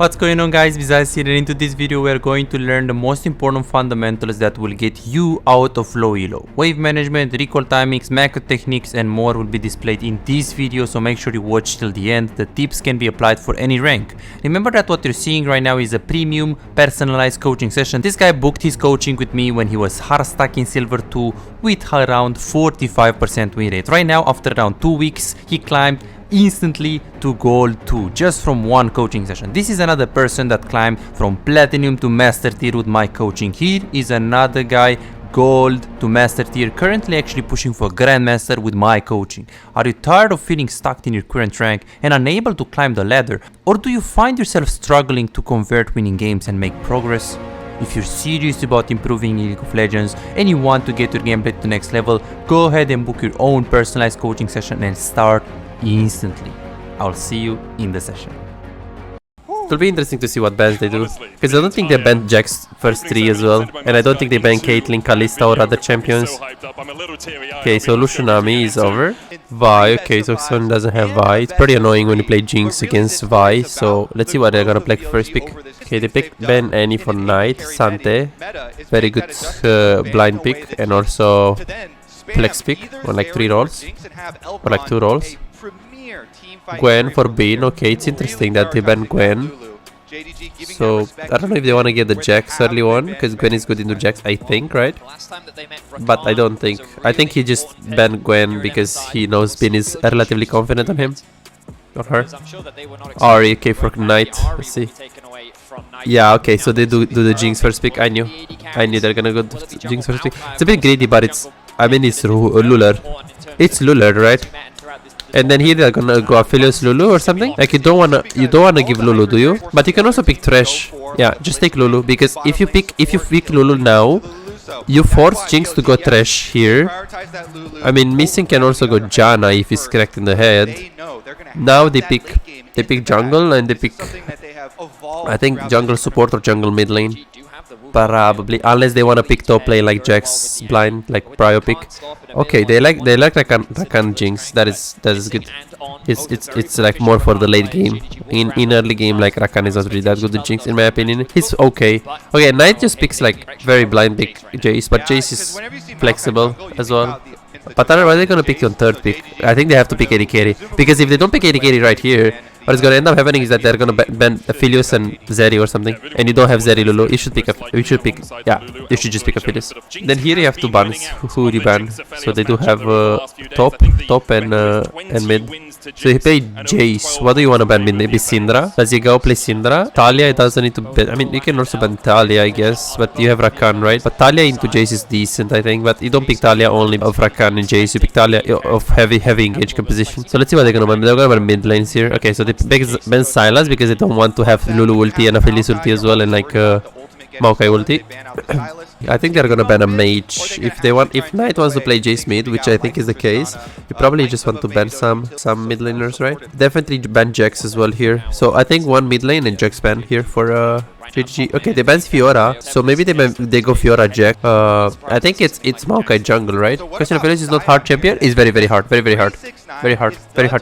What's going on, guys? Besides here, and into this video we are going to learn the most important fundamentals that will get you out of low elo. Wave management, recall timings, macro techniques and more will be displayed in this video, so make sure you watch till the end. The tips can be applied for any rank. Remember that what you're seeing right now is a premium personalized coaching session. This guy booked his coaching with me when he was hard stuck in silver 2 with around 45% win rate. Right now, after around 2 weeks, he climbed instantly to gold 2 just from one coaching session. This is another person that climbed from platinum to master tier with my coaching. Here is another guy, gold to master tier, currently actually pushing for grandmaster with my coaching. Are you tired of feeling stuck in your current rank and unable to climb the ladder, or do you find yourself struggling to convert winning games and make progress? If you're serious about improving in League of Legends and you want to get your gameplay to the next level, go ahead and book your own personalized coaching session and start instantly. I'll see you in the session. It'll be interesting to see what bans they do, because I don't think they banned Jack's first 3 as well, and I don't think they banned Caitlyn, Kalista or other champions. Okay, so Lushanami is over. Vi, okay, so Son doesn't have Vi. It's pretty annoying when you play Jinx against Vi, so let's see what they're gonna play first pick. Okay, they picked Ben Annie for Knight, Sante, very good blind pick, and also flex pick on like 3 rolls, or like 2 rolls. Gwen for Bean, okay, it's interesting that they ban Gwen. So, I don't know if they want to get the Jax early on, because Gwen is good into Jax, I think, right? But I don't think. I think he just banned Gwen because he knows Bean is relatively confident on him. Or her. Ari, okay, for Knight, let's see. Yeah, okay, so they do the Jinx first pick. I knew they're gonna go Jinx first pick. It's a bit greedy, but it's Lular. It's Lular, right? And then here they're gonna go Aphelios Lulu or something. Like you don't wanna give Lulu, do you? But you can also pick Thresh. Yeah, just take Lulu, because if you pick Lulu now, you force Jinx to go Thresh here. I mean, Missing can also go Janna if he's correct in the head. Now they pick jungle, and they pick, I think, jungle support or jungle mid lane. Probably, unless they want to pick top lane like Jax blind, like Prio pick. Okay, they like Rakan Jinx. That is good. It's like more for the late game. In early game, like Rakan is not really that good at Jinx in my opinion. He's okay. Okay, Knight just picks like very blind pick Jace, but Jace is flexible as well. But I don't know, are they gonna pick on third pick? I think they have to pick AD carry, because if they don't pick AD carry right here, what is gonna end up happening is that they're gonna ban Aphelios and Zeri or something, and you don't have Zeri Lulu. You should just pick Aphelios. Then here you have 2 bans. Who would you ban? So they do have top and mid. So he played Jace. What do you want to ban mid? Maybe Syndra? Does he go play Syndra? Talia, it doesn't need to ban. I mean, you can also ban Talia, I guess, but you have Rakan, right? But Talia into Jace is decent, I think, but you don't pick Talia only of Rakan and Jace. You pick Talia of heavy engage composition. So let's see what they're gonna ban. They're gonna ban mid lanes here. Okay, so they ban Sylas because they don't want to have Lulu ulti and Aphelios ulti as well, and like Maokai ulti. I think they're gonna ban a mage. If Knight wants to play Jace mid, which I think is the case, you probably just want to ban some mid laners, right? Definitely ban Jax as well here. So I think 1 mid lane and Jax ban here for JDG. Okay, they bans Fiora, so maybe they go Fiora Jack. I think it's Maokai jungle, right? Question of Village is not hard champion. Is very hard, very hard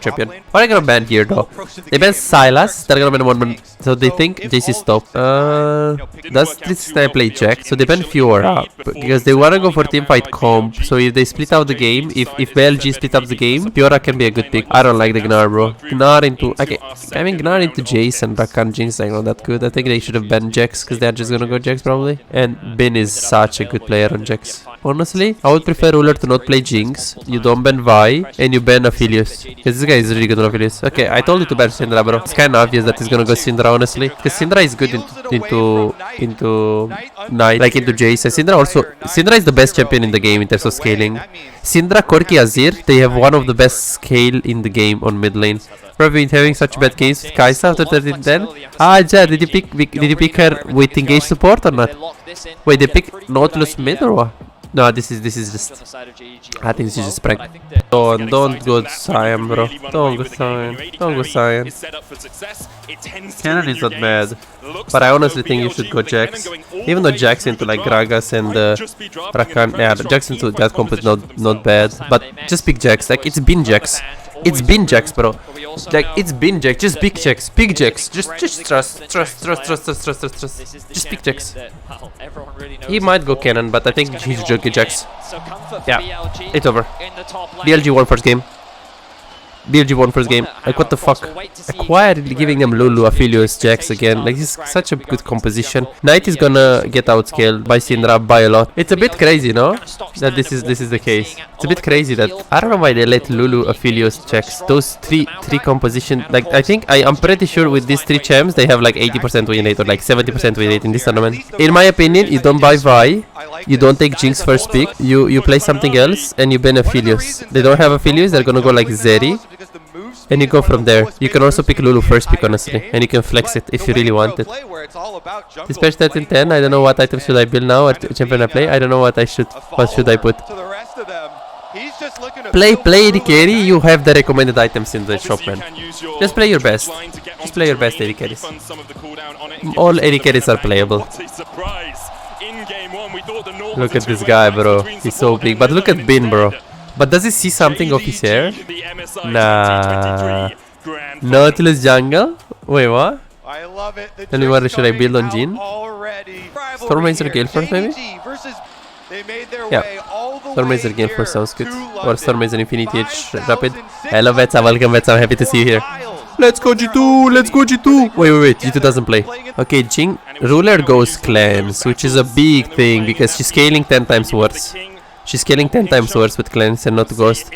champion. What are they gonna ban here though? They ban Sylas. They're gonna ban 1 so they think Jace is top. Does this guy play Jack? So they ban Fiora because they wanna go for teamfight comp. So if they split out the game, if BLG split up the game, Fiora can be a good pick. I don't like the Gnar, bro. Gnar into Gnar into Jace and Rakan Jinx are not that good. I think they should have banned Jax, because they're just gonna go Jax probably. And Bin is such a good player on Jax. Honestly, I would prefer Ruler to not play Jinx. You don't ban Vi and you ban Aphelios, because this guy is really good on Aphelios. Okay, I told you to ban Syndra, bro. It's kind of obvious that he's gonna go Syndra, honestly, because Syndra is good into Knight, like into Jace. And Syndra is the best champion in the game in terms of scaling. Syndra, Corki, Azir, they have one of the best scale in the game on mid lane. Bro, been having such bad games with Kai'Sa after 13-10. Ah, Ja, did you pick her with engage support or not? Wait, they pick Nautilus mid or what? No, this is just, I think this is just prank. Don't go Sion, bro. Don't go Sion. Cannon is not bad, but I honestly think you should go Jax. Even though Jax into like Gragas and Rakan, yeah, Jax into that comp is not bad, but just pick Jax. Like it's been Jax, bro. Like, it's bin jack, just big checks, big jacks. Just trust. Just big jacks. He might go cannon, but I think he's joking jacks. Yeah, it's over. BLG won first game. BLG won first game. Like, what the fuck? Quietly giving them Lulu, Aphelios, Jax again. Like, this is such a good composition. Knight is gonna get outscaled by Syndra by a lot. It's a bit crazy, no? That this is the case. It's a bit crazy that I don't know why they let Lulu, Aphelios, Jax. Those three composition. Like, I'm pretty sure with these three champs they have like 80% win rate or like 70% win rate in this tournament. In my opinion, you don't buy Vi, you don't take Jinx first pick, you play something else and you ban Aphelios. They don't have Aphelios, they're gonna go like Zeri. And you go from there. You can also pick Lulu first pick, honestly, and you can flex it if you really want it. This patch 13-10, I don't know what item should I build now at champion I play. I don't know what should I put. Play AD carry, you have the recommended items in the shop, man. Just play your best. Just play your best AD carries. All AD carries are playable. Look at this guy, bro. He's so big. But look at Bin, bro. But does he see something of his hair? Nah. Nautilus jungle? Wait, what? Tell me what should I build on Jhin? Stormrazer Gale first, maybe? Yeah. Stormrazer Gale first sounds good. Or Stormrazer Infinity Edge Rapid. Hello, Vetsa. Welcome, Vetsa. I'm happy to see you here. Let's go, G2. Let's go, G2. Wait. G2 doesn't play. Okay, Jhin. Ruler goes Clans, which is a big thing because she's scaling 10 times worse. She's scaling 10 times worse with Cleanse and not Ghost.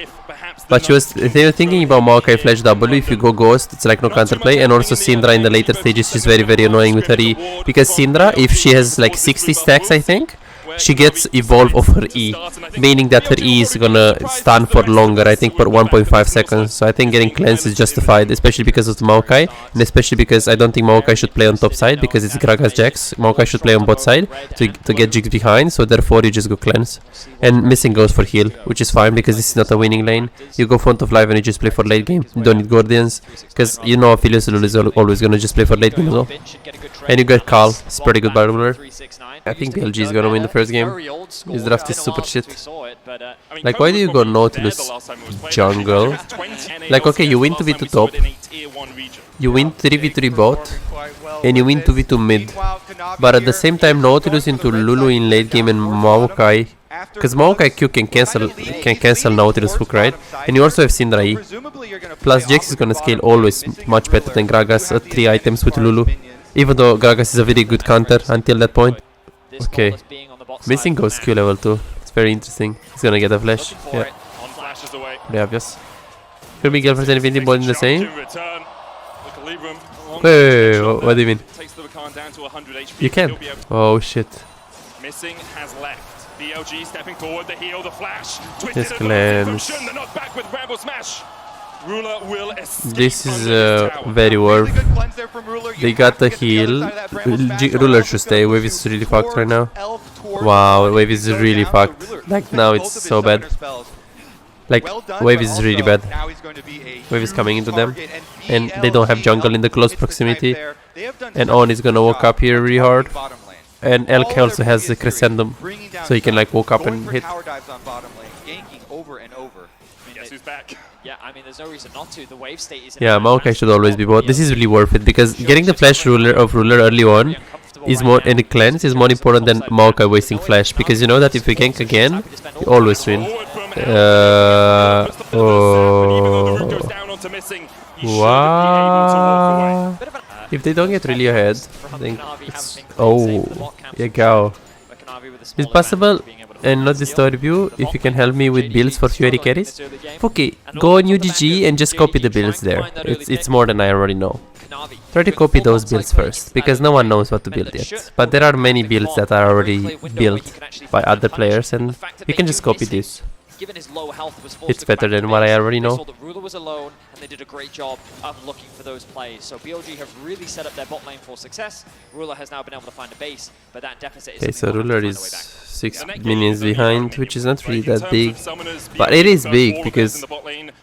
But they were thinking about Maokai Flash W. If you go Ghost, it's like no counterplay. And also Syndra in the later stages, she's very annoying with her E. Because Syndra, if she has like 60 stacks, I think, she gets evolve of her E, meaning that her E is gonna stun for longer, I think for 1.5 seconds. So I think getting Cleanse is justified, especially because of Maokai, and especially because I don't think Maokai should play on top side because it's Gragas Jax. Maokai should play on bot side to get Jigs behind, so therefore you just go Cleanse. And missing goes for heal, which is fine because this is not a winning lane. You go front of life and you just play for late game. You don't need Guardians, because you know Aphelios is always gonna just play for late game as well. And you get Carl, it's pretty good by ruler. I think BLG is gonna win the first game. His draft is super shit. Like, why do you go Nautilus jungle? Like, okay, you win 2v2 top, you win 3v3 bot, and you win 2v2 mid. But at the same time, Nautilus into Lulu in late game and Maokai, because Maokai Q can cancel Nautilus hook, right? And you also have Syndra E. Plus Jax is gonna scale always much better than Gragas at 3 items with Lulu. Even though Gragas is a very good counter until that point. Okay. Missing goes Q level 2. It's very interesting. He's gonna get a flash. Yeah. Very obvious. Could be Girlfriend's and Infinity Ball in the same. Wait, what do you mean? You can. Oh shit. Missing has left. BLG stepping forward, the heal, the flash. This Cleanse. This is very worth. They got the heal. Ruler should stay. Wave is really fucked right now. Wow, Wave is really fucked. Like, now it's so bad. Like, Wave is really bad. Wave is coming into them. And they don't have jungle in the close proximity. And On is gonna walk up here really hard. And Elk also has the Crescendum. So he can like walk up and hit. Yeah, I mean, there's no reason not to. The wave state is. Yeah, Maokai should always be bot. This is really worth it because getting the flash ruler early on is more, and the cleanse is more important than Maokai wasting flash, because you know that if we gank again, you always win. Wow. If they don't get really ahead, I think it's... Oh, yeah, go. It's possible and not disturb you if you can help me with builds for few AD carries. Okay, go on UGG and just copy the builds there. It's more than I already know. Try to copy those builds first, because no one knows what to build yet. But there are many builds that are already built by other players, and you can just copy this. It's better than what I already know. Ruler was alone, and they did a great job of looking for those plays. So BLG have really set up their bot lane for success. Ruler has now been able to find a base, but that deficit is... Okay, so Ruler is 6 minions behind, which is not really that big. But it is big, because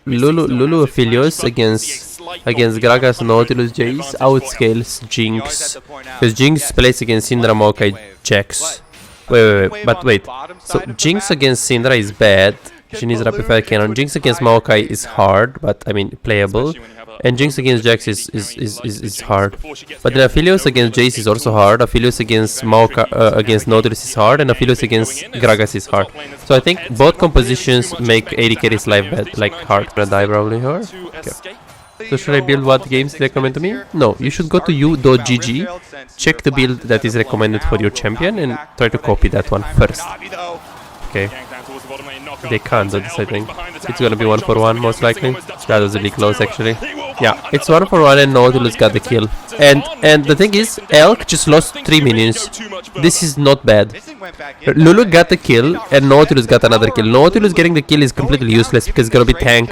Lulu Aphelios against Gragas, Nautilus, Jace outscales Jinx. Because Jinx plays against Syndra, Maokai, Jax. Wait. So Jinx against Syndra is bad. She needs rapid fire cannon. Jinx against Maokai is hard, but I mean playable. And Jinx against Jax is hard. But then Aphelios against Jace is also hard. Aphelios against against Nautilus is hard, and Aphelios against Gragas is hard. So I think both compositions make AD carry's life bad, like hard. Gonna die probably here. Okay. So should I build what games they recommend to me? No, you should go to u.gg, check the build that is recommended for your champion and try to copy that one first. Okay. They can't do this, I think. It's gonna be 1-for-1 most likely. That was really close actually. Yeah, it's 1-for-1 and Nautilus got the kill. And the thing is, Elk just lost 3 minions. This is not bad. Lulu got the kill and Nautilus got another kill. Nautilus getting the kill is completely useless because it's gonna be tank.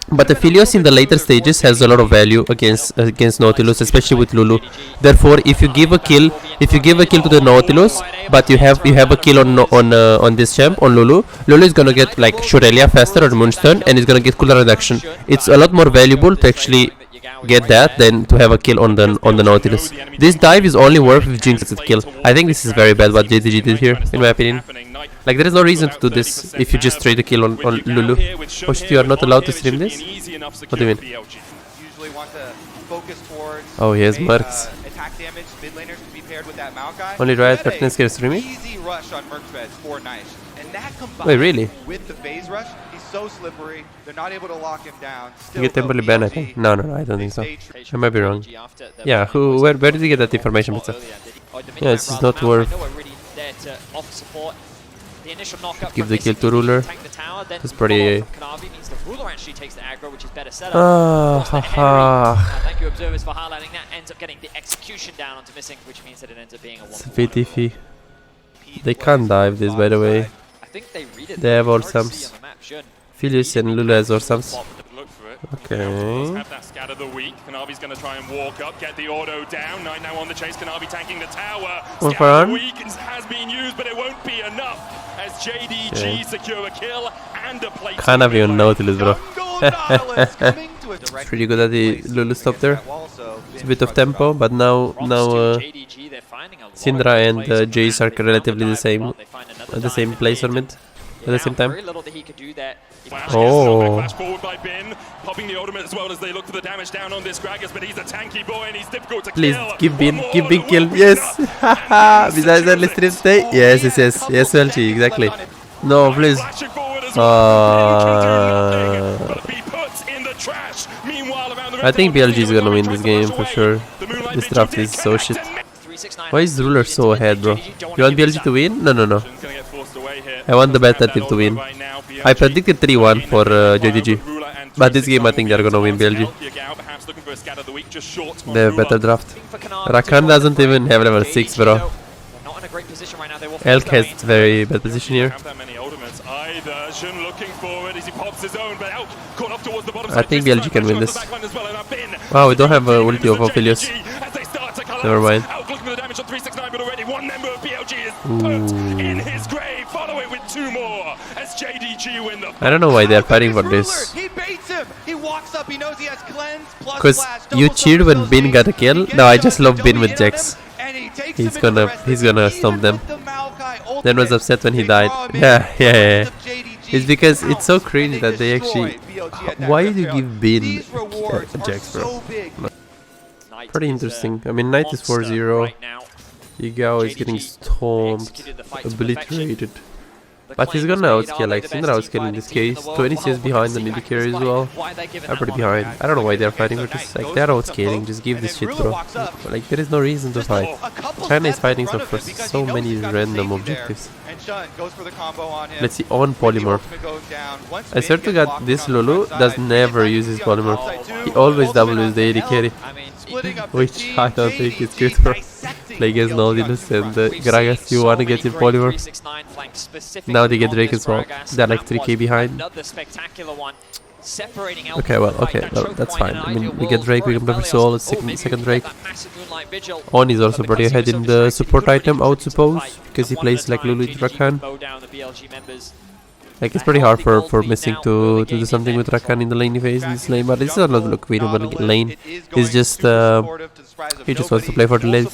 But Aphelios in the later stages has a lot of value against Nautilus, especially with Lulu. Therefore, if you give a kill to the Nautilus, but you have a kill on this champ on Lulu is gonna get like Shorelia faster or Moonstone, and it's gonna get cooldown reduction. It's a lot more valuable to actually get that than to have a kill on the Nautilus. This dive is only worth if Jinx gets a kill. I think this is very bad what JDG did here, in my opinion. Like, there is no reason to do this if you just trade a kill on Lulu. Oh shit, you are not allowed to stream this? What do you mean? Oh, he has Mercs. Only Riot Partners can stream it? Wait, really? You get temporarily banned, I think. No, I don't think so. I might be wrong. Yeah, where did you get that information, Mr.? Yeah, this is not worth. Give the kill to Ruler. That's pretty. Thank you, observers, for highlighting that. Ends up getting the execution down onto missing, which means that it ends up being a 1. It's a bit iffy. They can't dive this, by the way. They have all sums. Philius and Lulu has all sums. Okay. Have that scatter the weak. Kanavi's going to try and walk up, get the auto down. Knight now on the chase. Kanavi tanking the tower. Scatter the weak has been used, but it won't be enough as JDG secure a kill and a place. Kanavi on Nautilus, bro. It's pretty good that the Lulu stopped there. It's a bit of tempo, but now Syndra and Jace are relatively the same at the same place on mid at the same time. Oh. Popping the ultimate as well as they look for the damage down on this Gragas, but he's a tanky boy and he's difficult to Please kill. give Bin kill. Yes. Besides that, let's stream stay. Yes, VLG, exactly. No, please. I think BLG is gonna win this game for sure. This draft is so shit. Why is Ruler so ahead, bro? You want BLG to win? No. I want the beta team to win. I predicted 3-1 for JDG. But this game I think they're gonna win BLG. They have better draft. Rakan doesn't even have level 6, bro. Elk has very bad position here. I think BLG can win this. Wow, we don't have a ulti of Aphelios. Never mind. I don't know why they're fighting for this. Because you cheered when Bin got a kill. No, I just love Bin with Jax. He's gonna stomp them. Then was upset when he died. Yeah. It's because it's so cringe that they actually. Why did you give Bin Jax, bro? Pretty interesting. I mean, Knight is 4-0. Yigao is getting stomped, obliterated. But he's gonna outscale, like Syndra outscale in this case. 20 CS behind the mid carry as well. I'm pretty behind. I don't know why they're fighting for this. Like, they're outscaling, just give this shit, bro. Like, there is no reason to fight. China is fighting for so many random objectives. Let's see, on Polymorph. I swear to god, this Lulu does never use his Polymorph. He always W's the AD carry. Which I don't think is good for play against Nautilus and Gragas. You wanna get in Polymorph. Now they get Drake as well. They're like 3k behind. Okay, well, that's fine. I mean, we get Drake, we can play for Soul, second Drake. On is also pretty ahead in the support item, I would suppose, because he plays like Lulu with Rakan. Like, it's pretty hard for Missing to do something with Rakan in the lane phase in this lane, but this is not a winnable lane. He's just he just wants to play for the later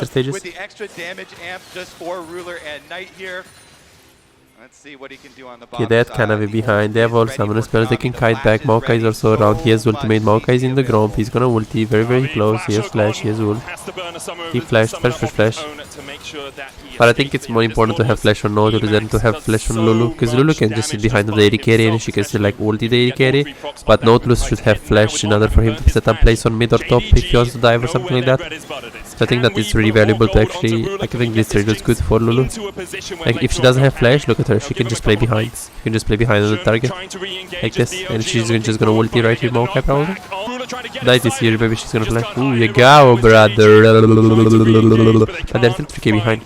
stages. With the extra damage amp just for Ruler and Knight here. Let's see what he can do on the Okay, bottom that side. kind of a behind. They have all summoner spells. They can kite back. Maokai is also around. He has ultimate. Maokai is in the gromp. He's gonna ulti very, very close. He has flash. He has ult. He flashed. Flash. But I think it's more important to have flash on Nautilus than to have flash on Lulu. Because Lulu can just sit behind the AD carry and she can still like ulti the AD carry. But Nautilus should have flash in order for him to set up plays on mid or top if he wants to dive or something like that. So I think that is really valuable to actually, like, I think this trade is good for Lulu. Like, if she doesn't have flash, look at her, she can just play behind. She can just play behind on the target, like this, and she's just gonna ulti right with Maokai probably. Knight is here, maybe she's gonna play. Ooh, you go, brother. But they're still 3k behind.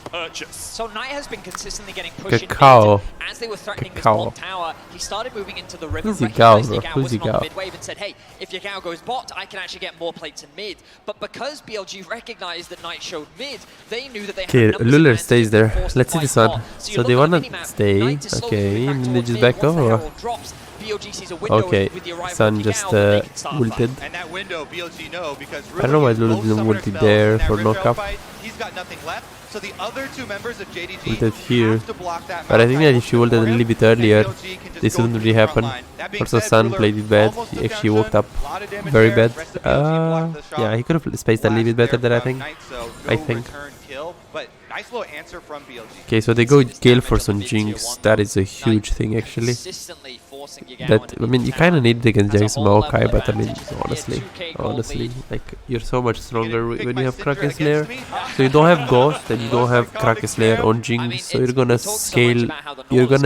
So Knight has been consistently getting pushed Cacao. in mid. As they were threatening this Cacao. bot tower, he started moving into the river, Who's recognized Yagao, bro? Yagao Who's wasn't on the Yagao? mid wave and said, hey, if Yagao goes bot, I can actually get more plates in mid. But because BLG recognized that Knight showed mid, they knew that they had Okay, numbers Luller advantage stays to there. force the Let's see fight this one. bot. So you they look at wanna the minimap, stay. Knight is slowly Okay, moving back and they towards just mid. back Once the over. herald drops, BLG sees a window Okay, with the arrival Sun of just Yagao, and they can start a fight. ulted. And that window, BLG know, because I don't know why Lulu didn't ulti there for knockup. He's got nothing left. So the other two members of JDG Ulted here. have to block that. But I think that if she ulted a little bit earlier, BLG can just this go wouldn't through really the happen. front line. That being Also, said, Sun Ruler played it bad. almost He took actually down walked Sun. up Lot of damage very there. bad. Rest of BLG blocked the shot. Yeah, he could have spaced a little bit better than I think. I think. But nice little answer from BLG. Okay, so they go Gale Force on Jinx. That is a huge thing actually. Consistently forcing Yagao That, into I mean, you the kind of tower. need it against Has a Jinx and whole Maokai, level but I mean, advantage. It's gonna be a honestly, 2K gold lead. like, you're so much stronger when you have Kraken Slayer. So you don't have Ghost and you don't have Kraken Slayer on Jinx, so you're gonna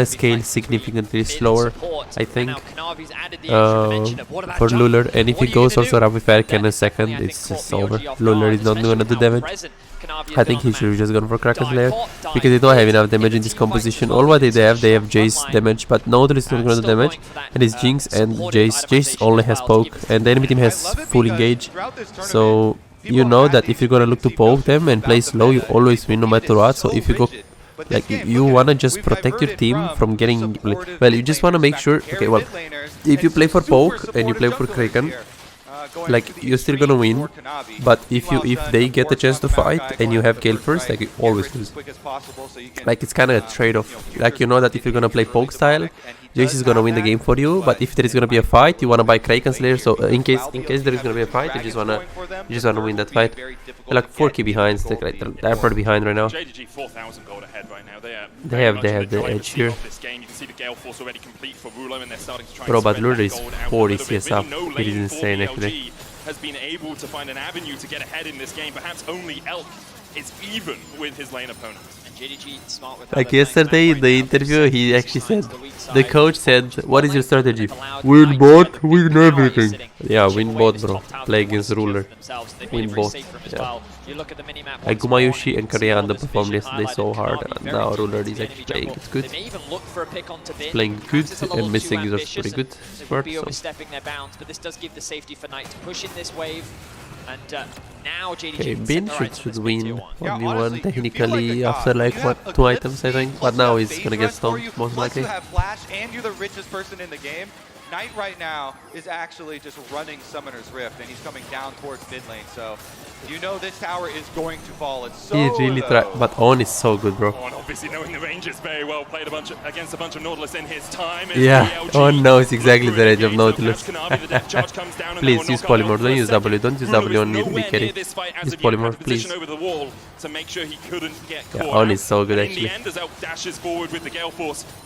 scale, significantly slower, I think, for Luller. And if he goes also Rapid Fire Cannon second, it's just over. Luller is not gonna do damage. I think he should have just gone for Kraken Slayer, because they don't have enough damage in this composition. All what they have Jace damage, but Nautilus is not gonna do damage, and it's Jinx and Jace. Jace only has poke, and the enemy team has full engage, so you know that if you're gonna look to poke them and play slow, you always win no matter what. So if you go, like, you wanna just protect your team from getting, well, you just wanna make sure, okay, well, if you play for poke and you play for Kraken, like, you're still gonna win, but if they get a chance to fight and you have Gale first, like, you always lose. Like, it's kind of a trade-off. Like, you know that if you're gonna play poke style, Jace is gonna win the game for you, but if there is gonna be a fight, you wanna buy Kraken Slayer. So in case there is gonna be a fight, you just wanna win that fight. They're like 4k behind, they're pretty behind right now. JDG 4,000 gold ahead right now. They have the edge here. Bro, but Lure is 40 CS up. It is insane actually. Has been able to find an avenue to get ahead in this game. Perhaps only Elk is even with his lane opponent. Like yesterday in the interview, he actually said, the coach said, what is your strategy? Win bot, win everything. Yeah, win bot, bro. Play against Ruler. Win bot. Yeah. Like Gumayushi and Korea underperformed yesterday so hard, and now Ruler is actually playing it good. Playing good, and missing is also pretty good. Smart, so. Stepping their bounds, but this does give the safety for Knight to push in this wave. And now JDG Okay, Bin should win 1v1 technically like after like what, 2 items I think, but now he's gonna get stoned most likely. You have flash and you're the richest person in the game. Knight right now is actually just running Summoner's Rift, and he's coming down towards mid lane, so you know this tower is going to fall. It's so He really tried, but On is so good, bro. On obviously knowing the ranges very well, played against a bunch of Nautilus in his time. Yeah, On knows exactly the range of Nautilus. Please use Polymorph, don't use W, don't use W on me carry. Use Polymorph, please. Yeah, On is so good actually.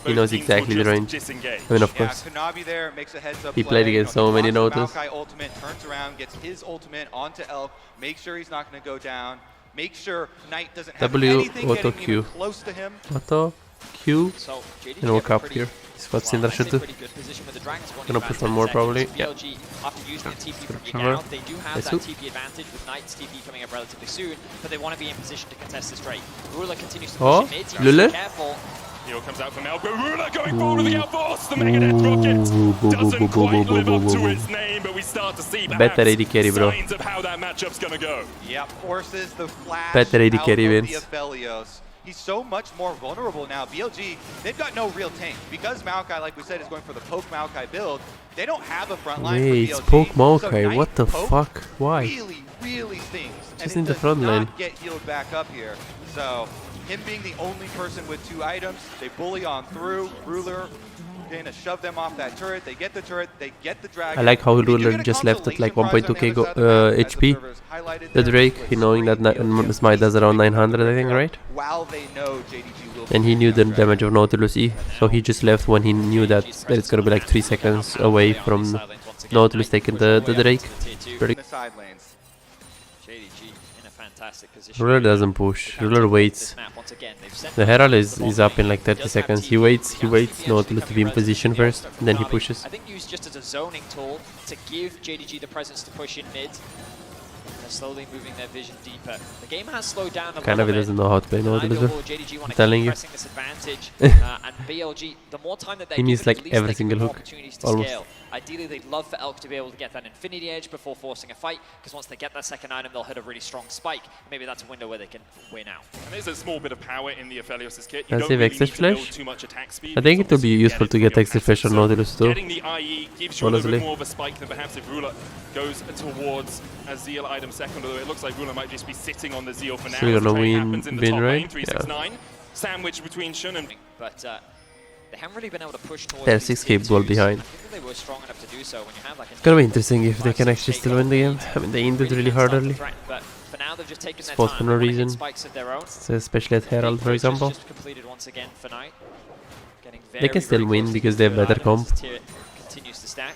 He knows exactly the range. I mean, of course. He played against so many Nautilus. Ultimate turns around, gets his ultimate onto Elk, make sure he's not going to go down, make sure Knight doesn't have anything auto getting Q. even close to him. Auto Q. And walk up here. This is what Syndra should do. Gonna push one more probably. Yeah. They do have that TP advantage with Knight's TP coming up relatively soon, but they want to be in position to contest this trade. Ruler continues to push mid. Luller? Careful. Heal comes out from Elko. Ruler going forward with the outforce. The Mega Death Rocket doesn't quite live up to its name, but we start to see better AD carry, bro. signs of how that matchup's gonna go. Yep, forces the flash better AD carry out wins. of Aphelios. He's so much more vulnerable now. BLG, they've got no real tank. Because Maokai, like we said, is going for the poke Maokai build, they don't have a front line Wait, for it's BLG. poke So Maokai, Knight what the poke fuck? Why? really stings. Just and in the it front does lane. not get healed back up here. So him being the only person with 2 items, they bully on through. Ruler gonna shove them off that turret. They get the turret, they get the dragon. I like how Ruler just left at like 1.2k HP. The Drake, he knowing that MSI does around 900, I think, right? While they know JDG will, And he knew the damage of Nautilus E, so he just left when he knew that it's gonna be like 3 seconds away from Nautilus taking the Drake. in the side lanes. JDG in a fantastic position. Ruler doesn't push, Ruler waits. The Herald is up in like 30 seconds. He waits Nautilus to be in position first, and then he pushes. I think used just as a zoning tool to give JDG the presence to push in mid. They're slowly moving their vision deeper. The game has slowed down a Kind of, he doesn't know how to play Nautilus. I'm telling you. This advantage, and BLG, the more time that they He needs give like it, at least every they single give more hook, opportunities to almost. scale. Ideally, they'd love for Elk to be able to get that Infinity Edge before forcing a fight, because once they get that second item, they'll hit a really strong spike. Maybe that's a window where they can win out. And there's a small bit of power in the Aphelios' kit. Does You don't he have really extra need to build flash? too much attack speed. I think it would be useful to get extra flash on Nautilus too. Getting the IE gives you a little Honestly. bit more of a spike than perhaps if Ruler goes towards a Zeal item second, although it looks like Ruler might just be sitting on the Zeal for now. So we're as the gonna trade win happens in the bin, top right? lane, 369. Sandwich between Shun and... But they haven't really been able to push towards They're these 6k tier goal 2s. behind. I think that they were strong enough to do so when you have like It's gonna be interesting if they can actually still win the game. I mean, they ended really hard early, But for now, they've just taken their Spot time. for no They wanna hit reason. spikes of their own. so especially at Herald, for example. Just completed once again for Knight. Getting They can very, still very win close to because the they have third better item as comp. Tier continues to stack.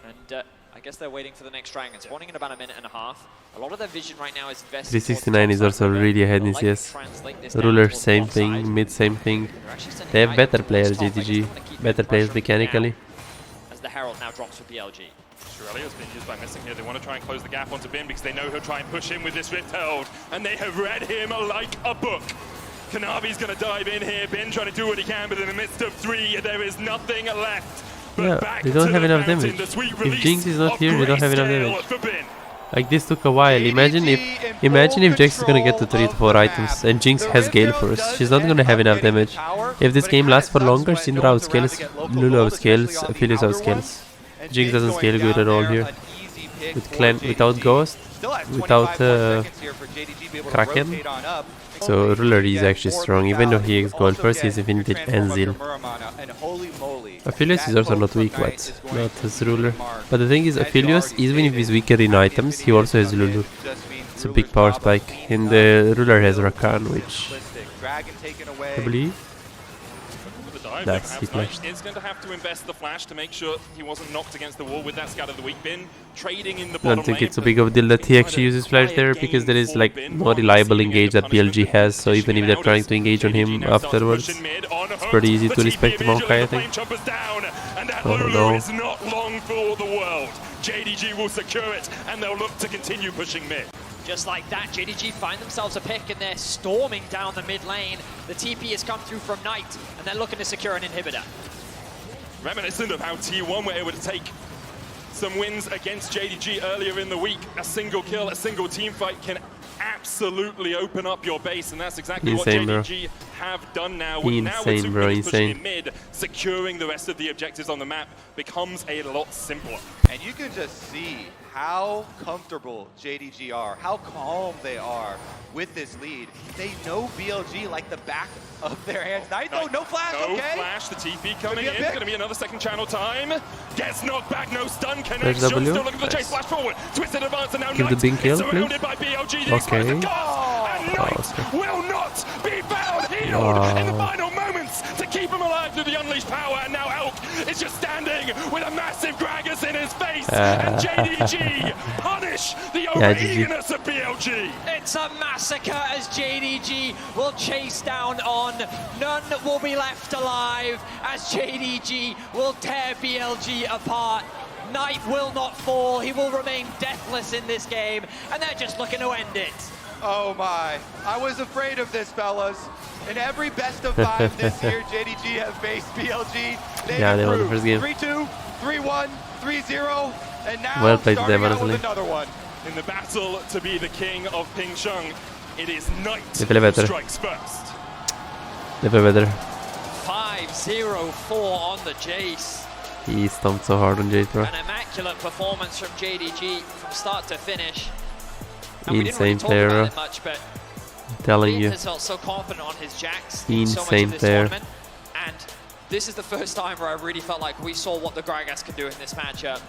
And I guess they're waiting for the next dragon. Spawning in about a minute and a half. A lot of their vision right now is invested. 369 is also really ahead in CS. Ruler, same thing. Mid, same thing. They have better players, JDG. Better players mechanically. As the Herald now drops for BLG. Shirley has been used by Missing here. They want to try and close the gap onto Bin because they know he'll try and push him with this Rift Herald. And they have read him like a book. Kanavi's going to dive in here. Bin trying to do what he can, but in the midst of 3, there is nothing left. Yeah, they don't have enough damage. If Jinx is not here, they don't have enough damage. Like, this took a while. Imagine if Jax is gonna get to 3 to 4 items and Jinx has Gale first. She's not gonna have enough damage. If this game lasts for longer, Syndra outscales, Lulu outscales, Aphelios outscales. Jinx doesn't scale good at all here. Without Ghost, without Kraken. So Ruler is actually strong, even though he has gold first, he has Infinity and Zeal. Aphelios is also not weak, but not as Ruler. But the thing is, Aphelios, even if he's weaker in items, he also has Lulu. It's a big power spike. And the Ruler has Rakan, which I believe that's he flashed. Is going to have to invest the flash to make sure he wasn't knocked against the wall with that Scatter the Weak Bin. Trading in the I don't think it's a big of a deal that he actually uses flash there, because there is like no reliable engage that BLG has, so even if they're trying to engage on him afterwards, it's pretty easy to respect the Maokai, I think. Oh no. Is not long for the world. JDG will secure it, and they'll look to continue pushing mid. Just like that, JDG find themselves a pick and they're storming down the mid lane. The TP has come through from Knight, and they're looking to secure an inhibitor. Reminiscent of how T1 were able to take some wins against JDG earlier in the week. A single kill, a single team fight can absolutely open up your base, and that's exactly Insane, what JDG have done now. Insane, bro, insane. Mid, securing the rest of the objectives on the map becomes a lot simpler. And you can just see how comfortable JDG are, how calm they are with this lead. They know BLG like the back of their hands. Knight, though, no flash, no okay? Flash, the TP coming in. Going to be another second channel time. Gets knocked back, no stun, connects. There's Still W. looking for the chase, flash forward. Twisted advance, and now Give the Knight big kill, is surrounded please. by BLG. Okay. And Knight will not be found healed in the final moments to keep him alive through the unleashed power. And now Elk is just standing with a massive Gragas in his face. And JDG punish the over-eagerness of BLG. It's a massacre as JDG will chase down on. None will be left alive as JDG will tear BLG apart. Knight will not fall. He will remain deathless in this game, and they're just looking to end it. Oh my, I was afraid of this, fellas. In every best of 5 this year, JDG have faced BLG. They won the first game. 3-2, 3-1, 3-0, and now well played starting them, out with honestly. another one. In the battle to be the king of Ping Shung, it is Knight They play who better. strikes first. They play better. 5-0-4 on the Jace. He stomped so hard on Jade, bro. An immaculate performance from JDG from start to finish. And we didn't Insane really talk player, about bro. it much, but I'm telling you. Has felt so confident on his jacks Insane player. And this is the first time where I really felt like we saw what the Gragas could do in this matchup.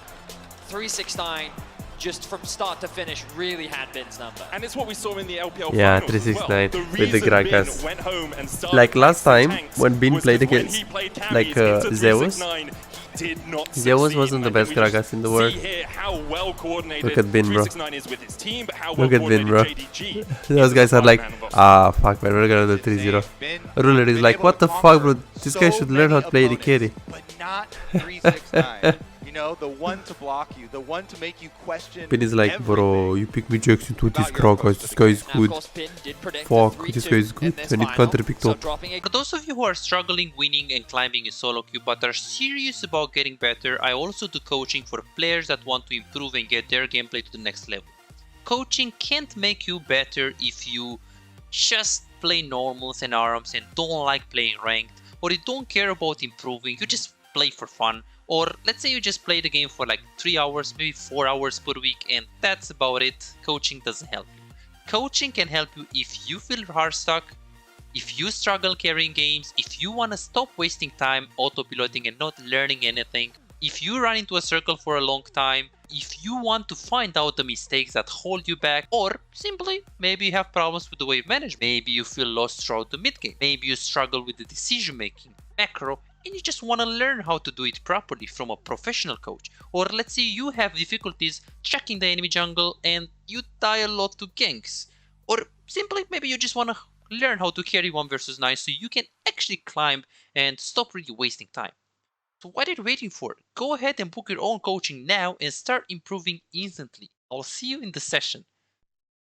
369, just from start to finish, really had Bin's number. And it's what we saw in the LPL Yeah, finals 369 well. with the Gragas. Bin went home and started Like last time tanks when Bin was played 'cause when against he played like carries into Zeus. 369, he did not Zeus succeed. wasn't the And best we just Gragas in the world. see here how well coordinated Look at Bin, bro. 369 is with his team, but how Look well at Bin, bro. coordinated JDG Those is guys as are a like, five-man boss. ah, fuck man, we're gonna do 3-0. Ruler is like, what the fuck, bro? This guy should learn how to play the carry. But not 369. You know, the one to block you, the one to make you question. Bin is like, bro, you pick me Jackson to this Gragas, this guy is Now, of good. course, Bin did predict Fuck, a 3-2 this guy is good. in this I need final, counter pick so top. dropping a For those of you who are struggling winning and climbing in solo queue but are serious about getting better, I also do coaching for players that want to improve and get their gameplay to the next level. Coaching can't make you better if you just play normals and ARMS and don't like playing ranked, or you don't care about improving, you just play for fun, or let's say you just play the game for like 3 hours, maybe 4 hours per week, and that's about it. Coaching doesn't help you. Coaching can help you if you feel hard stuck, if you struggle carrying games, if you want to stop wasting time auto-piloting and not learning anything, if you run into a circle for a long time, if you want to find out the mistakes that hold you back, or simply maybe you have problems with the wave management, maybe you feel lost throughout the mid game, maybe you struggle with the decision making, macro, and you just want to learn how to do it properly from a professional coach. Or let's say you have difficulties checking the enemy jungle and you die a lot to ganks, or simply maybe you just want to learn how to carry 1 versus 9 so you can actually climb and stop really wasting time. So what are you waiting for? Go ahead and book your own coaching now and start improving instantly. I'll see you in the session.